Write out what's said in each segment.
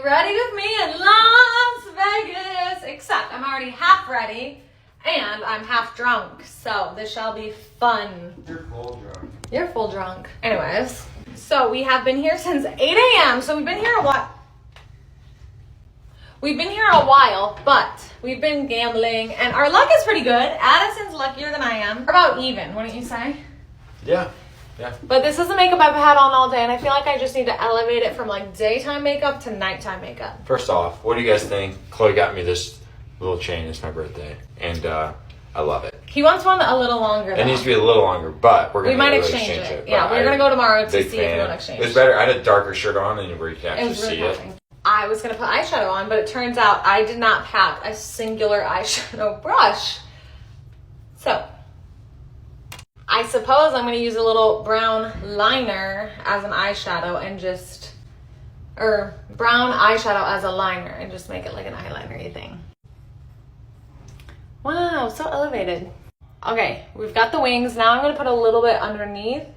Ready with me in Las Vegas, except I'm already half ready and I'm half drunk, so this shall be fun. You're full drunk. You're full drunk. Anyways, so we have been here since 8 a.m. So we've been here a while. We've been here a while, but we've been gambling and our luck is pretty good. Addison's luckier than I am. We're about even, wouldn't you say? Yeah. But this is the makeup I've had on all day, and I feel like I just need to elevate it from like daytime makeup to nighttime makeup. First off, what do you guys think? Chloe got me this little chain. It's my birthday, and I love it. He wants one a little longer. It needs to be a little longer, but we're gonna might exchange it. Yeah, we're gonna go tomorrow to see if we want to exchange. It was better. I had a darker shirt on, and where you can actually see it. I was gonna put eyeshadow on, but it turns out I did not pack a singular eyeshadow brush. So I suppose I'm going to use a little brown liner as an eyeshadow and or brown eyeshadow as a liner and just make it like an eyeliner-y thing. Wow, so elevated. Okay, we've got the wings. Now I'm going to put a little bit underneath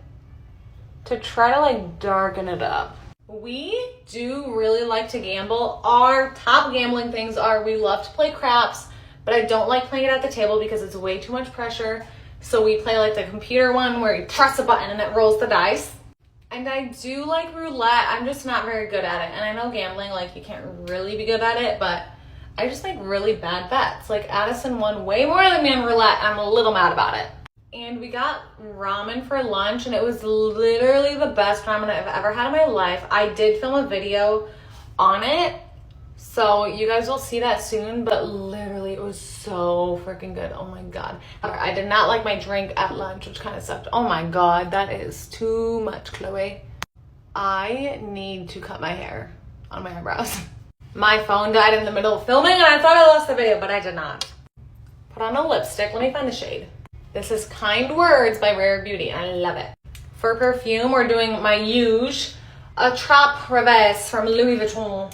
to try to like darken it up. We do really like to gamble. Our top gambling things are we love to play craps, but I don't like playing it at the table because it's way too much pressure. So we play like the computer one where you press a button and it rolls the dice. And I do like roulette. I'm just not very good at it. And I know gambling, like you can't really be good at it, but I just make really bad bets. Like Addison won way more than me on roulette. I'm a little mad about it. And we got ramen for lunch and it was literally the best ramen I've ever had in my life. I did film a video on it, so you guys will see that soon, but literally it was so freaking good. Oh my God. I did not like my drink at lunch, which kind of sucked. Oh my God, that is too much, Chloe. I need to cut my hair on my eyebrows. My phone died in the middle of filming and I thought I lost the video, but I did not. Put on a lipstick. Let me find the shade. This is Kind Words by Rare Beauty. I love it. For perfume, we're doing my Huge, a Trappe Revêche from Louis Vuitton.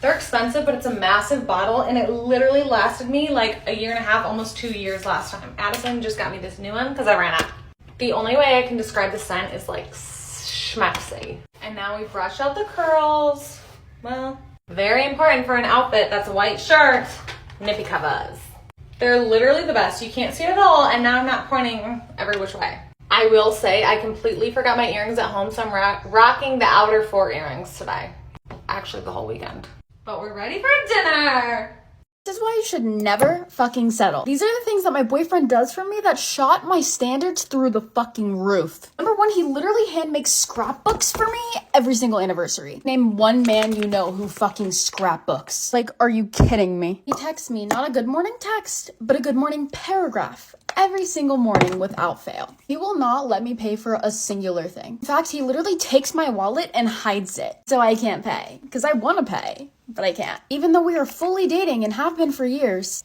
They're expensive, but it's a massive bottle, and it literally lasted me like a year and a half, almost 2 years last time. Addison just got me this new one because I ran out. The only way I can describe the scent is like schmaxy. And now we've brushed out the curls. Well, very important for an outfit that's a white shirt, nippy covers. They're literally the best. You can't see it at all, and now I'm not pointing every which way. I will say I completely forgot my earrings at home, so I'm rocking the outer 4 earrings today. Actually, the whole weekend. But we're ready for dinner. This is why you should never fucking settle. These are the things that my boyfriend does for me that shot my standards through the fucking roof. Number one, he literally hand makes scrapbooks for me every single anniversary. Name one man you know who fucking scrapbooks. Like, are you kidding me? He texts me not a good morning text, but a good morning paragraph every single morning without fail. He will not let me pay for a singular thing. In fact, he literally takes my wallet and hides it so I can't pay because I want to pay, but I can't. Even though we are fully dating and have been for years.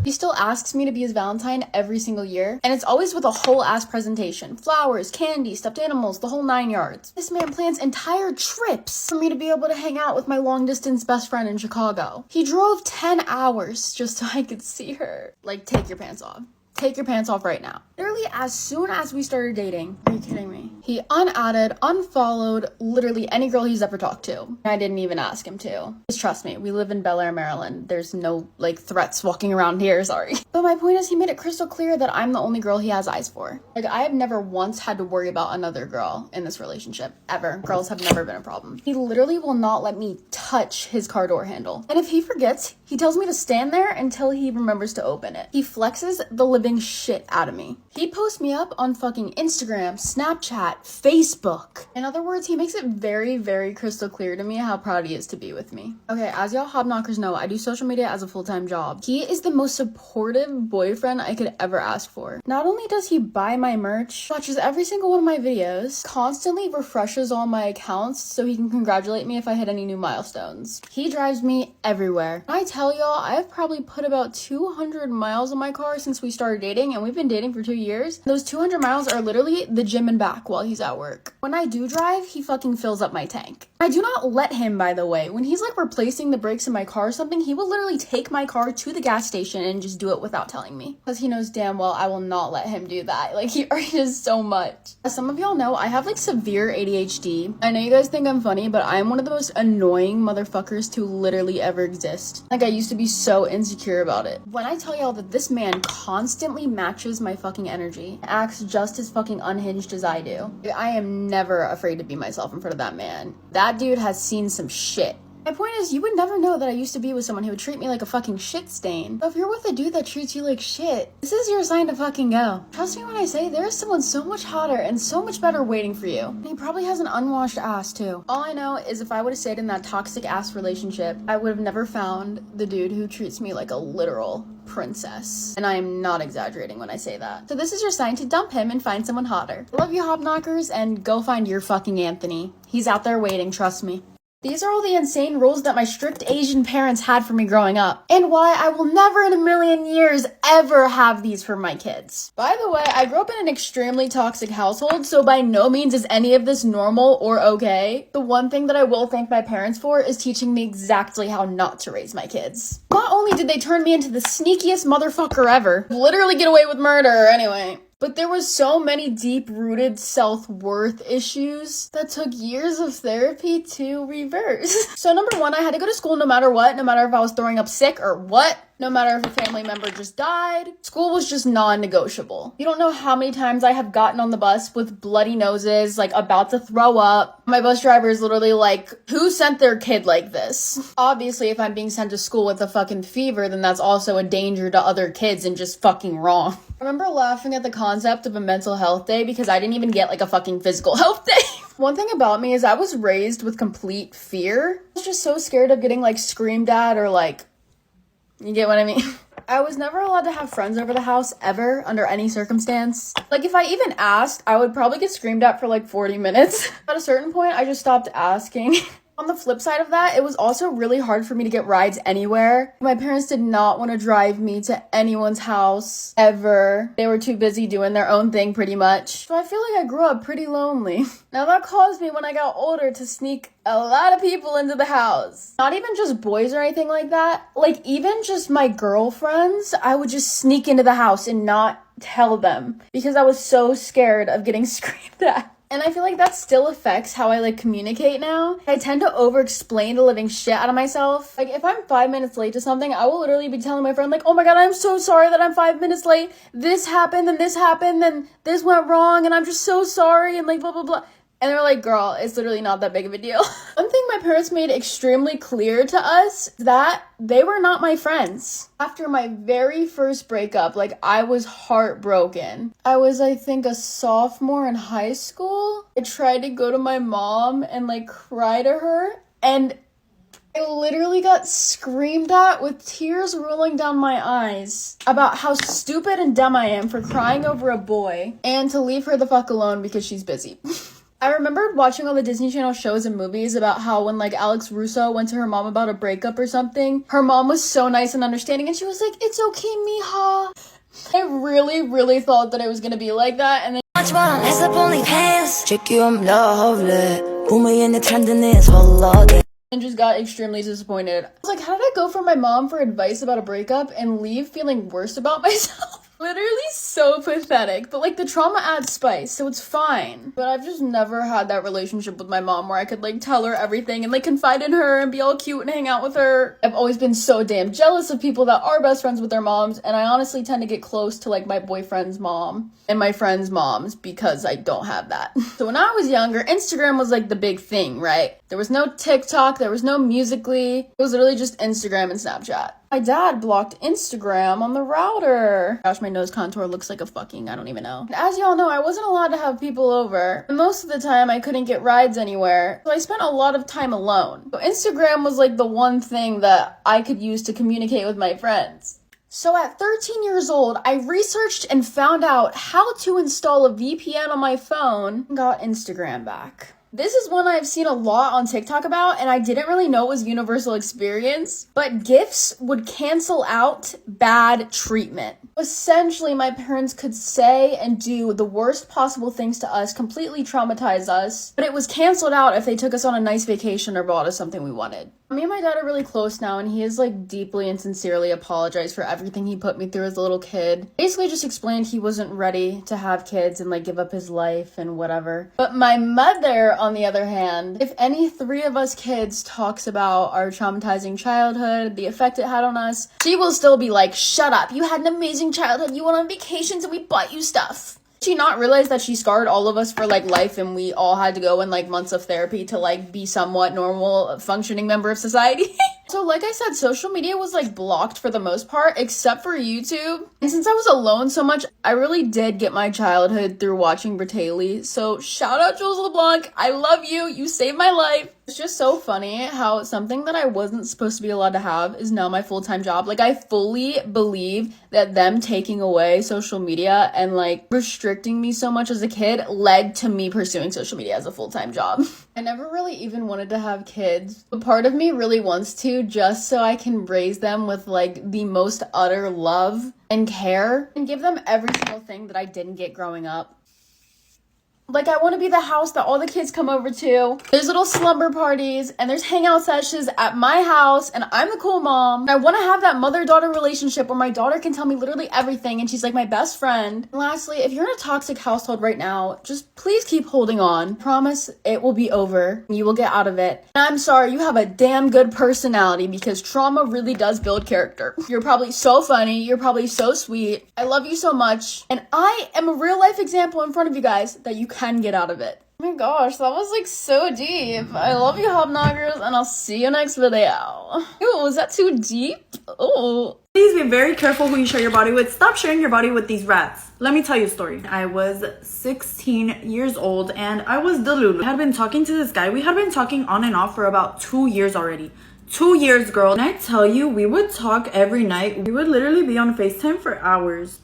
He still asks me to be his Valentine every single year, and it's always with a whole ass presentation. Flowers, candy, stuffed animals, the whole 9 yards. This man plans entire trips for me to be able to hang out with my long distance best friend in Chicago. He drove 10 hours just so I could see her. Like, take your pants off. Take your pants off right now. Literally, as soon as we started dating, are you kidding me? He unadded, unfollowed literally any girl he's ever talked to. I didn't even ask him to. Just trust me, we live in Bel Air, Maryland. There's no, like, threats walking around here, sorry. But my point is, he made it crystal clear that I'm the only girl he has eyes for. Like, I have never once had to worry about another girl in this relationship, ever. Girls have never been a problem. He literally will not let me touch his car door handle. And if he forgets, he tells me to stand there until he remembers to open it. He flexes the living shit out of me. He posts me up on fucking Instagram, Snapchat, Facebook. In other words, he makes it very, very crystal clear to me how proud he is to be with me. Okay, as y'all hobknockers know, I do social media as a full-time job. He is the most supportive boyfriend I could ever ask for. Not only does he buy my merch, watches every single one of my videos, constantly refreshes all my accounts so he can congratulate me if I hit any new milestones. He drives me everywhere. I tell y'all, I have probably put about 200 miles on my car since we started started dating, and we've been dating for 2 years. Those 200 miles are literally the gym and back while he's at work. When I do drive, he fucking fills up my tank. I do not let him, by the way. When he's like replacing the brakes in my car or something, he will literally take my car to the gas station and just do it without telling me. Because he knows damn well I will not let him do that. Like, he already does so much. As some of y'all know, I have like severe ADHD. I know you guys think I'm funny, but I'm one of the most annoying motherfuckers to literally ever exist. Like, I used to be so insecure about it. When I tell y'all that this man constantly matches my fucking energy, acts just as fucking unhinged as I do, I am never afraid to be myself in front of that man. That dude has seen some shit. My point is, you would never know that I used to be with someone who would treat me like a fucking shit stain. But if you're with a dude that treats you like shit, this is your sign to fucking go. Trust me when I say there is someone so much hotter and so much better waiting for you. And he probably has an unwashed ass too. All I know is if I would have stayed in that toxic ass relationship, I would have never found the dude who treats me like a literal princess. And I am not exaggerating when I say that. So this is your sign to dump him and find someone hotter. Love you, hobknockers, and go find your fucking Anthony. He's out there waiting, trust me. These are all the insane rules that my strict Asian parents had for me growing up, and why I will never in a million years ever have these for my kids. By the way, I grew up in an extremely toxic household, so by no means is any of this normal or okay. The one thing that I will thank my parents for is teaching me exactly how not to raise my kids. Not only did they turn me into the sneakiest motherfucker ever, literally get away with murder anyway, but there was so many deep-rooted self-worth issues that took years of therapy to reverse. So number one, I had to go to school no matter what, no matter if I was throwing up sick or what. No matter if a family member just died, school was just non-negotiable. You don't know how many times I have gotten on the bus with bloody noses, like about to throw up. My bus driver is literally like, who sent their kid like this? Obviously, if I'm being sent to school with a fucking fever, then that's also a danger to other kids and just fucking wrong. I remember laughing at the concept of a mental health day because I didn't even get like a fucking physical health day. One thing about me is I was raised with complete fear. I was just so scared of getting like screamed at or like, you get what I mean? I was never allowed to have friends over the house ever under any circumstance. Like if I even asked, I would probably get screamed at for like 40 minutes. At a certain point, I just stopped asking. On the flip side of that, it was also really hard for me to get rides anywhere. My parents did not want to drive me to anyone's house ever. They were too busy doing their own thing pretty much. So I feel like I grew up pretty lonely. Now that caused me when I got older to sneak a lot of people into the house. Not even just boys or anything like that. Like even just my girlfriends, I would just sneak into the house and not tell them because I was so scared of getting screamed at. And I feel like that still affects how I like communicate now. I tend to over-explain the living shit out of myself. Like if I'm 5 minutes late to something, I will literally be telling my friend like, oh my god, I'm so sorry that I'm 5 minutes late. This happened and this happened and this went wrong and I'm just so sorry and like blah blah blah. And they're like, girl, it's literally not that big of a deal. One thing my parents made extremely clear to us is that they were not my friends. After my very first breakup, like I was heartbroken. I was, I think, a sophomore in high school. I tried to go to my mom and like cry to her. And I literally got screamed at with tears rolling down my eyes about how stupid and dumb I am for crying over a boy and to leave her the fuck alone because she's busy. I remembered watching all the Disney Channel shows and movies about how when like Alex Russo went to her mom about a breakup or something, her mom was so nice and understanding and she was like, it's okay, mija. I really thought that it was gonna be like that, and then and just got extremely disappointed. I was like, how did I go for my mom for advice about a breakup and leave feeling worse about myself? Literally so pathetic, but like the trauma adds spice, so it's fine. But I've just never had that relationship with my mom where I could like tell her everything and like confide in her and be all cute and hang out with her. I've always been so damn jealous of people that are best friends with their moms, and I honestly tend to get close to like my boyfriend's mom and my friends' moms because I don't have that. So when I was younger, Instagram was like the big thing, right? There was no TikTok, there was no Musical.ly. It was literally just Instagram and Snapchat. My dad blocked Instagram on the router. Gosh, my nose contour looks like a fucking, I don't even know. As y'all know, I wasn't allowed to have people over. And most of the time, I couldn't get rides anywhere. So I spent a lot of time alone. So Instagram was like the one thing that I could use to communicate with my friends. So at 13 years old, I researched and found out how to install a VPN on my phone and got Instagram back. This is one I've seen a lot on TikTok about, and I didn't really know it was universal experience, but GIFs would cancel out bad treatment. Essentially, my parents could say and do the worst possible things to us, completely traumatize us, but it was canceled out if they took us on a nice vacation or bought us something we wanted. Me and my dad are really close now, and he has like deeply and sincerely apologized for everything he put me through as a little kid. Basically just explained he wasn't ready to have kids and like give up his life and whatever. But my mother, on the other hand, if any three of us kids talks about our traumatizing childhood, the effect it had on us, she will still be like, shut up, you had an amazing childhood, you went on vacations and we bought you stuff. Did she not realize that she scarred all of us for like life, and we all had to go in like months of therapy to like be somewhat normal functioning member of society? So like I said, social media was like blocked for the most part, except for YouTube. And since I was alone so much, I really did get my childhood through watching Bertaley. So shout out Jules LeBlanc, I love you, you saved my life. It's just so funny how something that I wasn't supposed to be allowed to have is now my full-time job. Like, I fully believe that them taking away social media and like restricting me so much as a kid led to me pursuing social media as a full-time job. I never really even wanted to have kids, but part of me really wants to, just so I can raise them with like the most utter love and care and give them every single thing that I didn't get growing up. Like, I want to be the house that all the kids come over to. There's little slumber parties, and there's hangout sessions at my house, and I'm the cool mom. I want to have that mother-daughter relationship where my daughter can tell me literally everything, and she's like my best friend. And lastly, if you're in a toxic household right now, just please keep holding on. Promise it will be over. You will get out of it. And I'm sorry, you have a damn good personality, because trauma really does build character. You're probably so funny. You're probably so sweet. I love you so much. And I am a real-life example in front of you guys that you can get out of it. Oh my gosh, that was like so deep. I love you, Hobnoggers, and I'll see you next video. Ew, was that too deep? Oh. Please be very careful who you share your body with. Stop sharing your body with these rats. Let me tell you a story. I was 16 years old and I was delulu. I had been talking to this guy. We had been talking on and off for about 2 years already. 2 years, girl. And I tell you, we would talk every night. We would literally be on FaceTime for hours.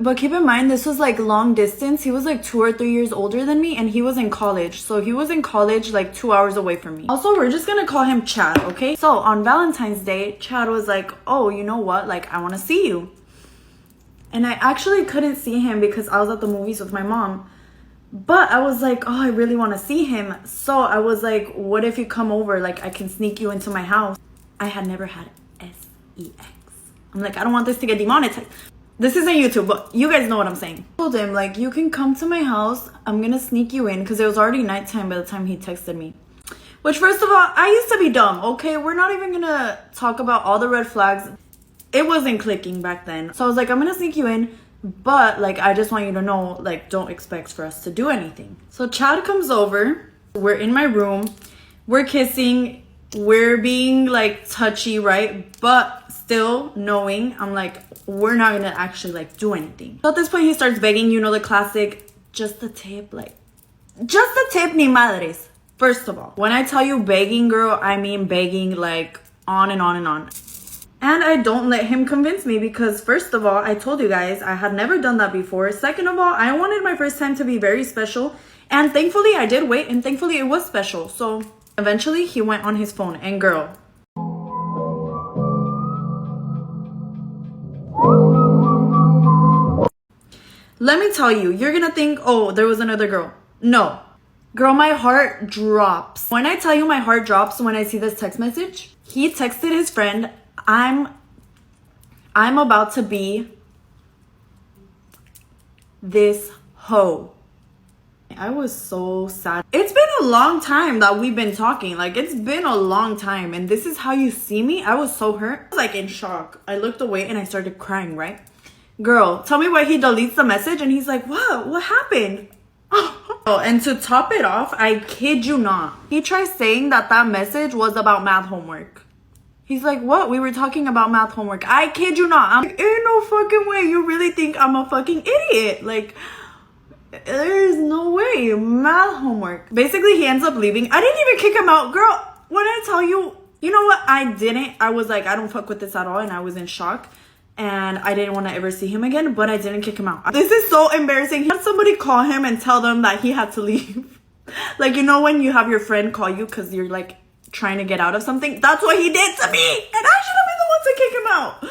But keep in mind, this was like long distance. He was like 2 or 3 years older than me, and he was in college. So he was in college like 2 hours away from me. Also, we're just gonna call him Chad, okay? So on Valentine's Day, Chad was like, oh, you know what? Like, I want to see you. And I actually couldn't see him because I was at the movies with my mom. But I was like, oh, I really want to see him. So I was like, what if you come over? Like, I can sneak you into my house. I had never had sex. I'm like, I don't want this to get demonetized. This isn't YouTube, but you guys know what I'm saying. I told him, like, you can come to my house. I'm gonna sneak you in, because it was already nighttime by the time he texted me. Which, first of all, I used to be dumb, okay? We're not even gonna talk about all the red flags. It wasn't clicking back then. So I was like, I'm gonna sneak you in, but, like, I just want you to know, like, don't expect for us to do anything. So Chad comes over. We're in my room. We're kissing. We're being, like, touchy, right? But still knowing, I'm like, we're not gonna actually like do anything. So at this point he starts begging, you know, the classic, just a tip, like, just a tip, ni madres. First of all, when I tell you begging, girl, I mean begging, like, on and on and on. And I don't let him convince me, because first of all, I told you guys I had never done that before. Second of all, I wanted my first time to be very special, and thankfully I did wait, and thankfully it was special. So eventually he went on his phone, and girl, let me tell you, you're gonna think, oh, there was another girl. No. Girl, my heart drops. When I tell you my heart drops when I see this text message, he texted his friend, I'm about to be this hoe. I was so sad. It's been a long time that we've been talking. Like, it's been a long time. And this is how you see me? I was so hurt. I was like in shock. I looked away and I started crying, right? Girl, tell me why he deletes the message and he's like, what happened? Oh, and to top it off, I kid you not, he tries saying that message was about math homework. He's like, what? We were talking about math homework. I kid you not. I'm like, ain't no fucking way. You really think I'm a fucking idiot? Like, there's no way. Math homework. Basically, he ends up leaving. I didn't even kick him out. Girl, when I tell you, you know what? I was like, I don't fuck with this at all. And I was in shock. And I didn't want to ever see him again, but I didn't kick him out. This is so embarrassing. He had somebody call him and tell them that he had to leave. Like, you know when you have your friend call you because you're like trying to get out of something? That's what he did to me. And I should have been the to kick him out.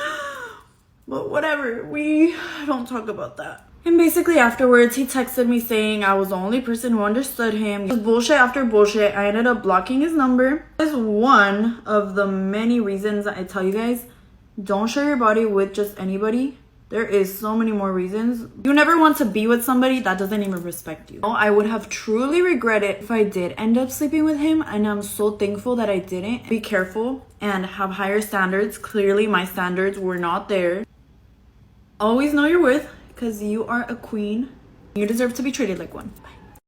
But whatever, we don't talk about that. And basically afterwards, he texted me saying I was the only person who understood him. Just bullshit after bullshit. I ended up blocking his number. That is one of the many reasons I tell you guys, don't share your body with just anybody. There is so many more reasons. You never want to be with somebody that doesn't even respect you. I would have truly regretted if I did end up sleeping with him, and I'm so thankful that I didn't. Be careful and have higher standards. Clearly, my standards were not there. Always know your worth, because you are a queen. You deserve to be treated like one. Bye.